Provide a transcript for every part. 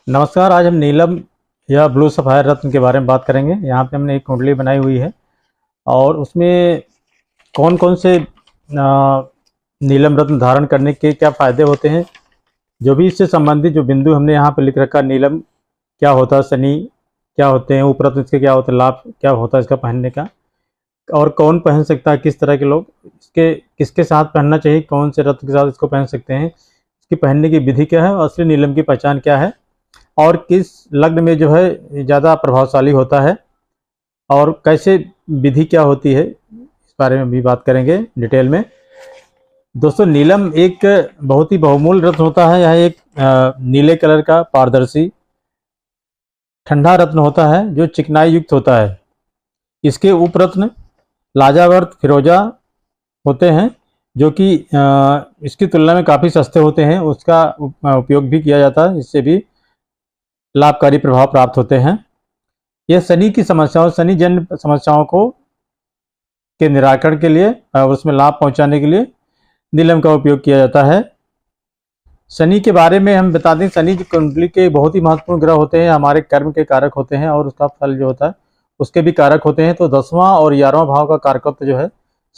नमस्कार। आज हम नीलम या ब्लू सफायर रत्न के बारे में बात करेंगे। यहाँ पे हमने एक कुंडली बनाई हुई है और उसमें कौन कौन से नीलम रत्न धारण करने के क्या फ़ायदे होते हैं, जो भी इससे संबंधित जो बिंदु हमने यहाँ पे लिख रखा। नीलम क्या होता है, शनि क्या होते हैं, उपरत्न इसके क्या होते हैं, लाभ क्या होता है इसका पहनने का, और कौन पहन सकता है, किस तरह के लोग इसके किसके साथ पहनना चाहिए, कौन से रत्न के साथ इसको पहन सकते हैं, इसकी पहनने की विधि क्या है, असली नीलम की पहचान क्या है, और किस लग्न में जो है ज़्यादा प्रभावशाली होता है, और कैसे विधि क्या होती है, इस बारे में भी बात करेंगे डिटेल में। दोस्तों, नीलम एक बहुत ही बहुमूल्य रत्न होता है। यह एक नीले कलर का पारदर्शी ठंडा रत्न होता है जो चिकनाई युक्त होता है। इसके उपरत्न लाजावर्त फिरोजा होते हैं, जो कि इसकी तुलना में काफ़ी सस्ते होते हैं। उसका उपयोग भी किया जाता है, इससे भी लाभकारी प्रभाव प्राप्त होते हैं। यह शनि की समस्याओं, शनि जन्य समस्याओं को के निराकरण के लिए और उसमें लाभ पहुंचाने के लिए नीलम का उपयोग किया जाता है। शनि के बारे में हम बता दें, शनि की कुंडली के बहुत ही महत्वपूर्ण ग्रह होते हैं, हमारे कर्म के कारक होते हैं और उसका फल जो होता है उसके भी कारक होते हैं। तो 10वां और 11वां भाव का कारकत्व जो है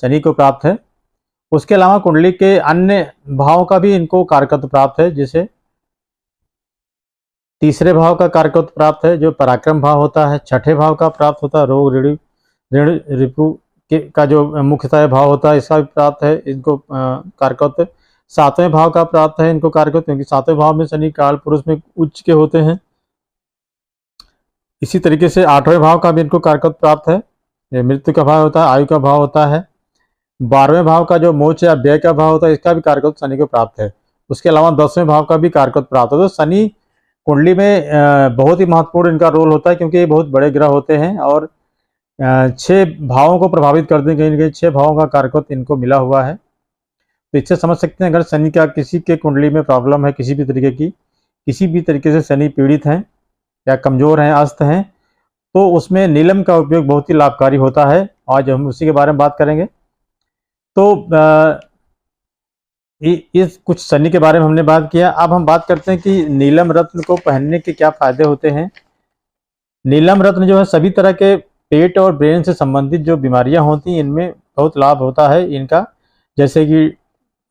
शनि को प्राप्त है। उसके अलावा कुंडली के अन्य भावों का भी इनको कारकत्व प्राप्त है, जैसे तीसरे भाव का कारकत्व प्राप्त है जो पराक्रम भाव होता है। छठे भाव का प्राप्त होता है रोग ऋण रिपु का जो मुख्यतः भाव होता है, इसका भी प्राप्त है इनको कारकत्व। 7वें भाव का प्राप्त है इनको कारकत्व, क्योंकि 7वें भाव में शनि काल पुरुष में उच्च के होते हैं। इसी तरीके से 8वें भाव का भी इनको कारकत्व प्राप्त है, ये मृत्यु का भाव होता है, आयु का भाव होता है। 12वें भाव का जो मोक्ष या व्यय का भाव होता है, इसका भी कारकत्व शनि को प्राप्त है। उसके अलावा 10वें भाव का भी कारकत्व प्राप्त है। तो शनि कुंडली में बहुत ही महत्वपूर्ण इनका रोल होता है, क्योंकि ये बहुत बड़े ग्रह होते हैं और 6 भावों को प्रभावित करते हैं। कहीं ना कहीं 6 भावों का कारकत्व इनको मिला हुआ है। तो इससे समझ सकते हैं, अगर शनि का किसी के कुंडली में प्रॉब्लम है, किसी भी तरीके की, किसी भी तरीके से शनि पीड़ित हैं या कमज़ोर हैं, अस्त हैं, तो उसमें नीलम का उपयोग बहुत ही लाभकारी होता है। आज हम उसी के बारे में बात करेंगे। तो इस कुछ शनि के बारे में हमने बात किया। अब हम बात करते हैं कि नीलम रत्न को पहनने के क्या फायदे होते हैं। नीलम रत्न जो है सभी तरह के पेट और ब्रेन से संबंधित जो बीमारियां होती हैं, इनमें बहुत लाभ होता है इनका। जैसे कि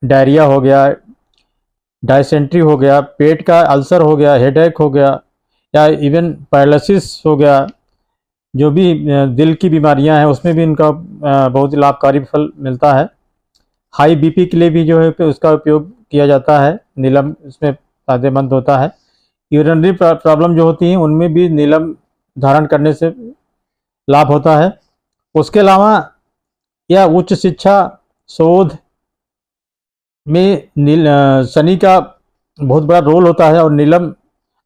डायरिया हो गया, डायसेंट्री हो गया, पेट का अल्सर हो गया, हेडेक हो गया, या इवन पैरालिसिस हो गया, जो भी दिल की बीमारियां हैं उसमें भी इनका बहुत ही लाभकारी फल मिलता है। हाई बीपी के लिए भी जो है उसका उपयोग किया जाता है, नीलम इसमें फायदेमंद होता है। यूरिनरी प्रॉब्लम जो होती हैं उनमें भी नीलम धारण करने से लाभ होता है। उसके अलावा यह उच्च शिक्षा शोध में शनि का बहुत बड़ा रोल होता है, और नीलम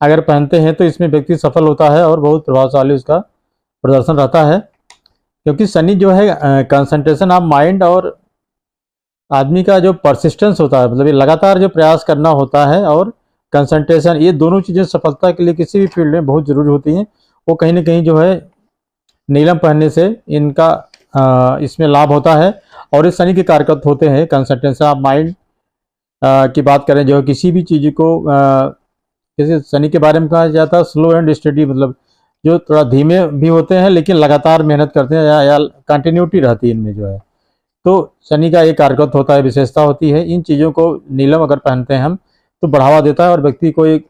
अगर पहनते हैं तो इसमें व्यक्ति सफल होता है और बहुत प्रभावशाली उसका प्रदर्शन रहता है। क्योंकि शनि जो है कंसंट्रेशन ऑफ माइंड और आदमी का जो परसिस्टेंस होता है, मतलब ये लगातार जो प्रयास करना होता है, और कंसंट्रेशन, ये दोनों चीज़ें सफलता के लिए किसी भी फील्ड में बहुत ज़रूरी होती हैं। वो कहीं ना कहीं जो है नीलम पहनने से इनका इसमें लाभ होता है। और इस शनि के कारकत्व होते हैं कंसंट्रेशन ऑफ माइंड की बात करें, जो है किसी भी चीज़ को जैसे शनि के बारे में कहा जाता है स्लो एंड स्टडी, मतलब जो थोड़ा धीमे भी होते हैं लेकिन लगातार मेहनत करते हैं, या कंटिन्यूटी रहती है इनमें जो है। तो शनि का एक कारकत्व होता है, विशेषता होती है। इन चीज़ों को नीलम अगर पहनते हैं हम तो बढ़ावा देता है और व्यक्ति को एक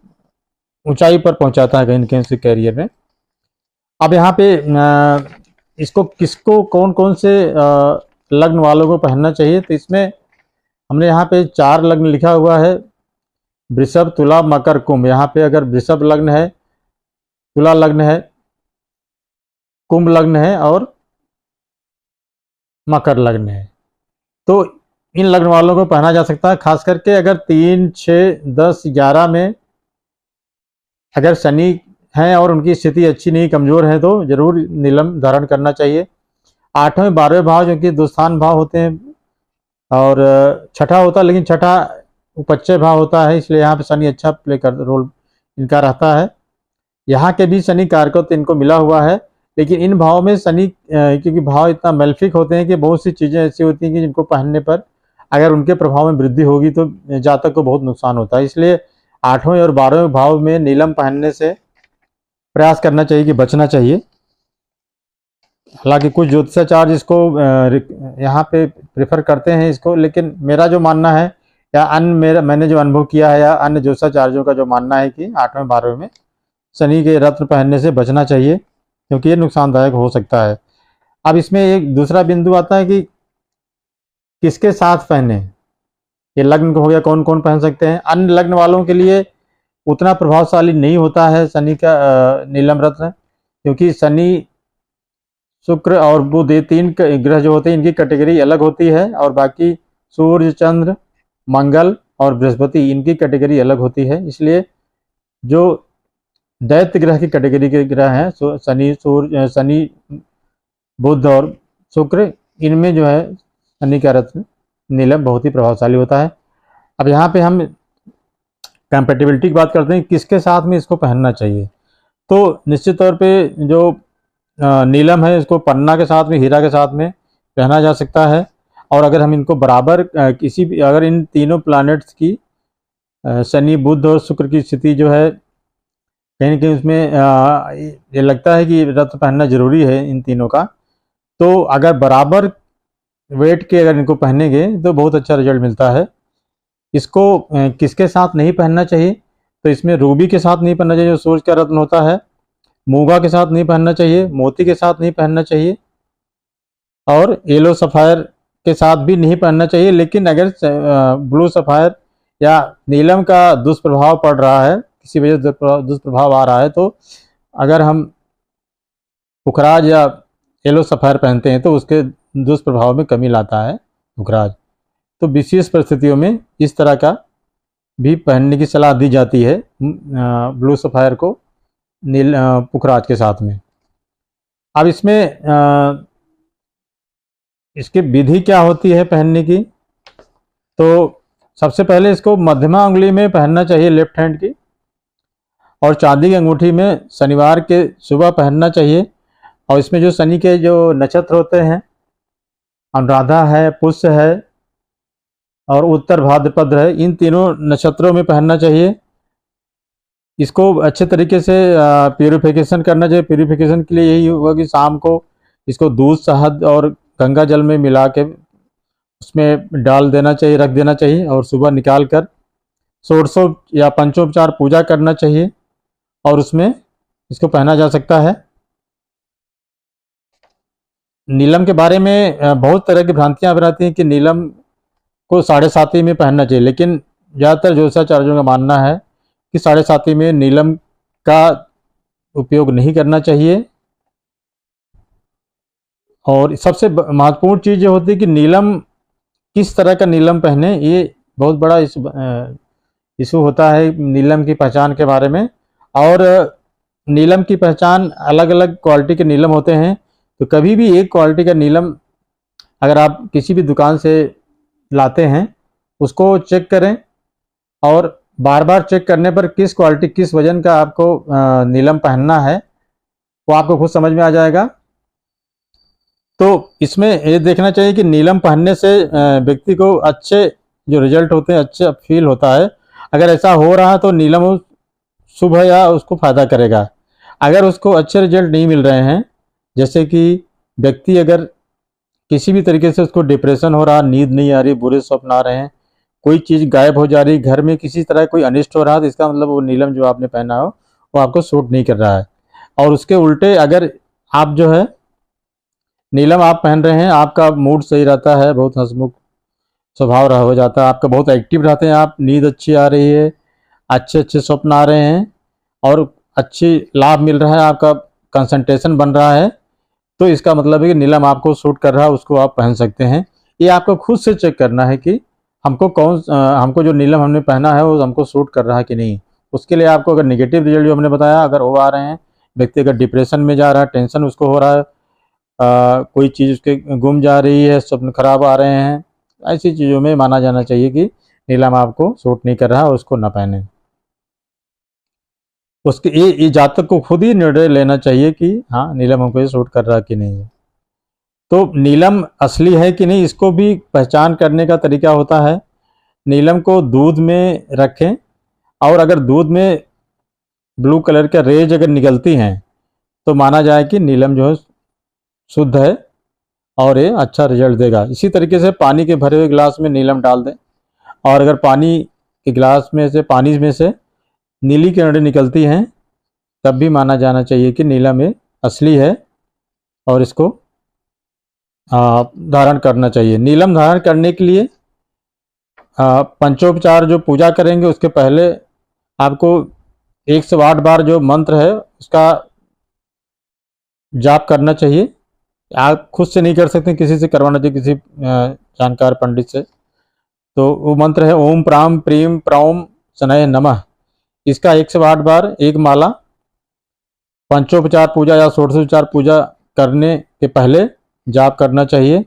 ऊंचाई पर पहुंचाता है कहीं ना कहीं उसके कैरियर में। अब यहाँ पे इसको किसको कौन कौन से लग्न वालों को पहनना चाहिए, तो इसमें हमने यहाँ पे 4 लग्न लिखा हुआ है, वृषभ, तुला, मकर, कुंभ। यहाँ पे अगर वृषभ लग्न है, तुला लग्न है, कुंभ लग्न है और मकर लग्न है, तो इन लग्न वालों को पहना जा सकता है। खास करके अगर 3, 6, 10, 11 में अगर शनि हैं और उनकी स्थिति अच्छी नहीं, कमज़ोर है, तो जरूर नीलम धारण करना चाहिए। 8वें 12वें भाव जो कि दुस्थान भाव होते हैं, और छठा होता है, लेकिन छठा उपच्चय भाव होता है, इसलिए यहाँ पे शनि अच्छा प्ले कर रोल इनका रहता है। यहाँ के भी शनि कारकत्व इनको मिला हुआ है, लेकिन इन भाव में शनि क्योंकि भाव इतना मेल्फिक होते हैं कि बहुत सी चीज़ें ऐसी होती हैं कि जिनको पहनने पर अगर उनके प्रभाव में वृद्धि होगी तो जातक को बहुत नुकसान होता है। इसलिए 8वें और 12वें भाव में नीलम पहनने से प्रयास करना चाहिए कि बचना चाहिए। हालांकि कुछ ज्योतिषाचार्य इसको यहाँ पे प्रेफर करते हैं इसको, लेकिन मेरा जो मानना है या मैंने जो अनुभव किया है या अन्य ज्योतिषाचार्यों का जो मानना है कि 8वें 12वें में शनि के रत्न पहनने से बचना चाहिए, क्योंकि ये नुकसानदायक हो सकता है। अब इसमें एक दूसरा बिंदु आता है कि किसके साथ पहने। ये लग्न हो गया, कौन कौन पहन सकते हैं। अन्य लग्न वालों के लिए उतना प्रभावशाली नहीं होता है शनि का नीलम रत्न, क्योंकि शनि, शुक्र और बुध, ये 3 ग्रह जो होते हैं इनकी कैटेगरी अलग होती है, और बाकी सूर्य, चंद्र, मंगल और बृहस्पति इनकी कैटेगरी अलग होती है। इसलिए जो दैत्य ग्रह की कैटेगरी के ग्रह हैं शनि, बुध और शुक्र, इनमें जो है शनि का रत्न नीलम बहुत ही प्रभावशाली होता है। अब यहाँ पे हम कंपैटिबिलिटी की बात करते हैं, किसके साथ में इसको पहनना चाहिए। तो निश्चित तौर पे जो नीलम है इसको पन्ना के साथ में, हीरा के साथ में पहना जा सकता है। और अगर हम इनको बराबर किसी भी, अगर इन तीनों प्लैनेट्स की शनि, बुध और शुक्र की स्थिति जो है कहीं ना कहीं उसमें ये लगता है कि रत्न पहनना जरूरी है इन तीनों का, तो अगर बराबर वेट के अगर इनको पहनेंगे तो बहुत अच्छा रिजल्ट मिलता है। इसको किसके साथ नहीं पहनना चाहिए, तो इसमें रूबी के साथ नहीं पहनना चाहिए जो सूर्य का रत्न होता है, मूंगा के साथ नहीं पहनना चाहिए, मोती के साथ नहीं पहनना चाहिए, और येलो सफ़ायर के साथ भी नहीं पहनना चाहिए। लेकिन अगर ब्लू सफ़ायर या नीलम का दुष्प्रभाव पड़ रहा है, किसी वजह से दुष्प्रभाव आ रहा है, तो अगर हम पुखराज या येलो सफ़ायर पहनते हैं तो उसके दुष्प्रभाव में कमी लाता है पुखराज। तो विशेष परिस्थितियों में इस तरह का भी पहनने की सलाह दी जाती है ब्लू सफ़ायर को पुखराज के साथ में। अब इसमें इसकी विधि क्या होती है पहनने की, तो सबसे पहले इसको मध्यमा उंगली में पहनना चाहिए, लेफ्ट हैंड की, और चांदी की अंगूठी में शनिवार के सुबह पहनना चाहिए। और इसमें जो शनि के जो नक्षत्र होते हैं, अनुराधा है, पुष्य है और उत्तर भाद्रपद है, इन तीनों नक्षत्रों में पहनना चाहिए। इसको अच्छे तरीके से प्यूरिफिकेशन करना चाहिए। प्यूरिफिकेशन के लिए यही होगा कि शाम को इसको दूध, शहद और गंगा जल में मिला के उसमें डाल देना चाहिए, रख देना चाहिए, और सुबह निकाल कर षोडशों या पंचोपचार पूजा करना चाहिए, और उसमें इसको पहना जा सकता है। नीलम के बारे में बहुत तरह की भ्रांतियां रहती हैं कि नीलम को 7.5 में पहनना चाहिए, लेकिन ज़्यादातर ज्योतिषाचार्यों का मानना है कि 7.5 में नीलम का उपयोग नहीं करना चाहिए। और सबसे महत्वपूर्ण चीज़ ये होती है कि नीलम, किस तरह का नीलम पहने, ये बहुत बड़ा इशू होता है नीलम की पहचान के बारे में। और नीलम की पहचान, अलग अलग क्वालिटी के नीलम होते हैं, तो कभी भी एक क्वालिटी का नीलम अगर आप किसी भी दुकान से लाते हैं उसको चेक करें, और बार बार चेक करने पर किस क्वालिटी, किस वजन का आपको नीलम पहनना है वो आपको खुद समझ में आ जाएगा। तो इसमें ये देखना चाहिए कि नीलम पहनने से व्यक्ति को अच्छे जो रिजल्ट होते हैं, अच्छे फील होता है। अगर ऐसा हो रहा है तो नीलम शुभ है या उसको फायदा करेगा। अगर उसको अच्छे रिजल्ट नहीं मिल रहे हैं, जैसे कि व्यक्ति अगर किसी भी तरीके से उसको डिप्रेशन हो रहा, नींद नहीं आ रही, बुरे स्वप्न आ रहे हैं, कोई चीज़ गायब हो जा रही, घर में किसी तरह कोई अनिष्ट हो रहा, तो इसका मतलब वो नीलम जो आपने पहना हो वो आपको सूट नहीं कर रहा है। और उसके उल्टे अगर आप जो है नीलम आप पहन रहे हैं, आपका मूड सही रहता है, बहुत हंसमुख स्वभाव हो जाता है, आपका बहुत एक्टिव रहते हैं आप, नींद अच्छी आ रही है, अच्छे अच्छे स्वप्न आ रहे हैं और अच्छी लाभ मिल रहा है, आपका कंसंट्रेशन बन रहा है, तो इसका मतलब है कि नीलम आपको सूट कर रहा है, उसको आप पहन सकते हैं। ये आपको खुद से चेक करना है कि हमको जो नीलम हमने पहना है वो हमको सूट कर रहा है कि नहीं। उसके लिए आपको अगर निगेटिव रिजल्ट जो हमने बताया अगर वो आ रहे हैं, व्यक्ति अगर डिप्रेशन में जा रहा है, टेंशन उसको हो रहा है, कोई चीज़ उसके गुम जा रही है, स्वप्न खराब आ रहे हैं, ऐसी चीज़ों में माना जाना चाहिए कि नीलम आपको सूट नहीं कर रहा है, उसको ना पहने। उसके ये जातक को खुद ही निर्णय लेना चाहिए कि हाँ नीलम हमको ये सूट कर रहा है कि नहीं है। तो नीलम असली है कि नहीं, इसको भी पहचान करने का तरीका होता है। नीलम को दूध में रखें और अगर दूध में ब्लू कलर का रेज अगर निकलती हैं तो माना जाए कि नीलम जो है शुद्ध है और ये अच्छा रिजल्ट देगा। इसी तरीके से पानी के भरे हुए गिलास में नीलम डाल दें, और अगर पानी के गिलास में से नीली किरणें निकलती हैं तब भी माना जाना चाहिए कि नीलम ये असली है और इसको धारण करना चाहिए। नीलम धारण करने के लिए पंचोपचार जो पूजा करेंगे उसके पहले आपको 108 बार जो मंत्र है उसका जाप करना चाहिए। आप खुद से नहीं कर सकते, किसी से करवाना चाहिए, किसी जानकार पंडित से। तो वो मंत्र है ओम प्राम प्रीम प्रौम शनय नमः। इसका 108 बार एक माला पंचोपचार पूजा या षोडशोपचार पूजा करने के पहले जाप करना चाहिए।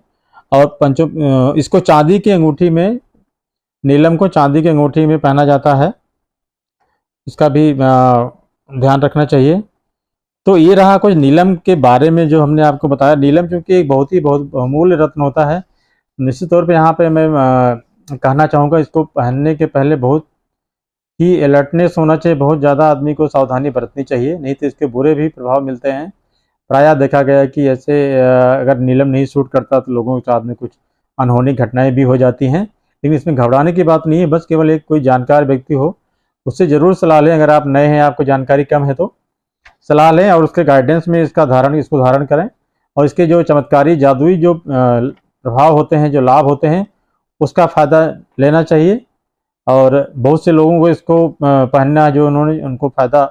और इसको चांदी की अंगूठी में, नीलम को चांदी की अंगूठी में पहना जाता है, इसका भी ध्यान रखना चाहिए। तो ये रहा कुछ नीलम के बारे में जो हमने आपको बताया। नीलम चूँकि एक बहुत बहुमूल्य रत्न होता है, निश्चित तौर पे यहाँ पे मैं कहना चाहूँगा इसको पहनने के पहले बहुत ही अलर्टनेस होना चाहिए, बहुत ज़्यादा आदमी को सावधानी बरतनी चाहिए, नहीं तो इसके बुरे भी प्रभाव मिलते हैं। प्रायः देखा गया कि ऐसे अगर नीलम नहीं सूट करता तो लोगों के साथ में कुछ अनहोनी घटनाएं भी हो जाती हैं। लेकिन इसमें घबराने की बात नहीं है, बस केवल एक कोई जानकार व्यक्ति हो उससे ज़रूर सलाह लें। अगर आप नए हैं, आपको जानकारी कम है तो सलाह लें और उसके गाइडेंस में इसको धारण करें। और इसके जो चमत्कारी जादुई जो प्रभाव होते हैं, जो लाभ होते हैं, उसका फ़ायदा लेना चाहिए। और बहुत से लोगों को इसको पहनना जो उनको फ़ायदा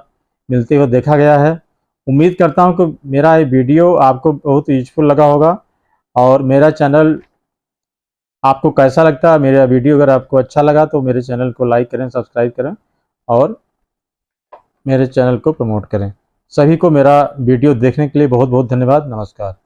मिलते हुए देखा गया है। उम्मीद करता हूं कि मेरा ये वीडियो आपको बहुत यूजफुल लगा होगा। और मेरा चैनल आपको कैसा लगता है, मेरा वीडियो अगर आपको अच्छा लगा तो मेरे चैनल को लाइक करें, सब्सक्राइब करें और मेरे चैनल को प्रमोट करें। सभी को मेरा वीडियो देखने के लिए बहुत बहुत धन्यवाद। नमस्कार।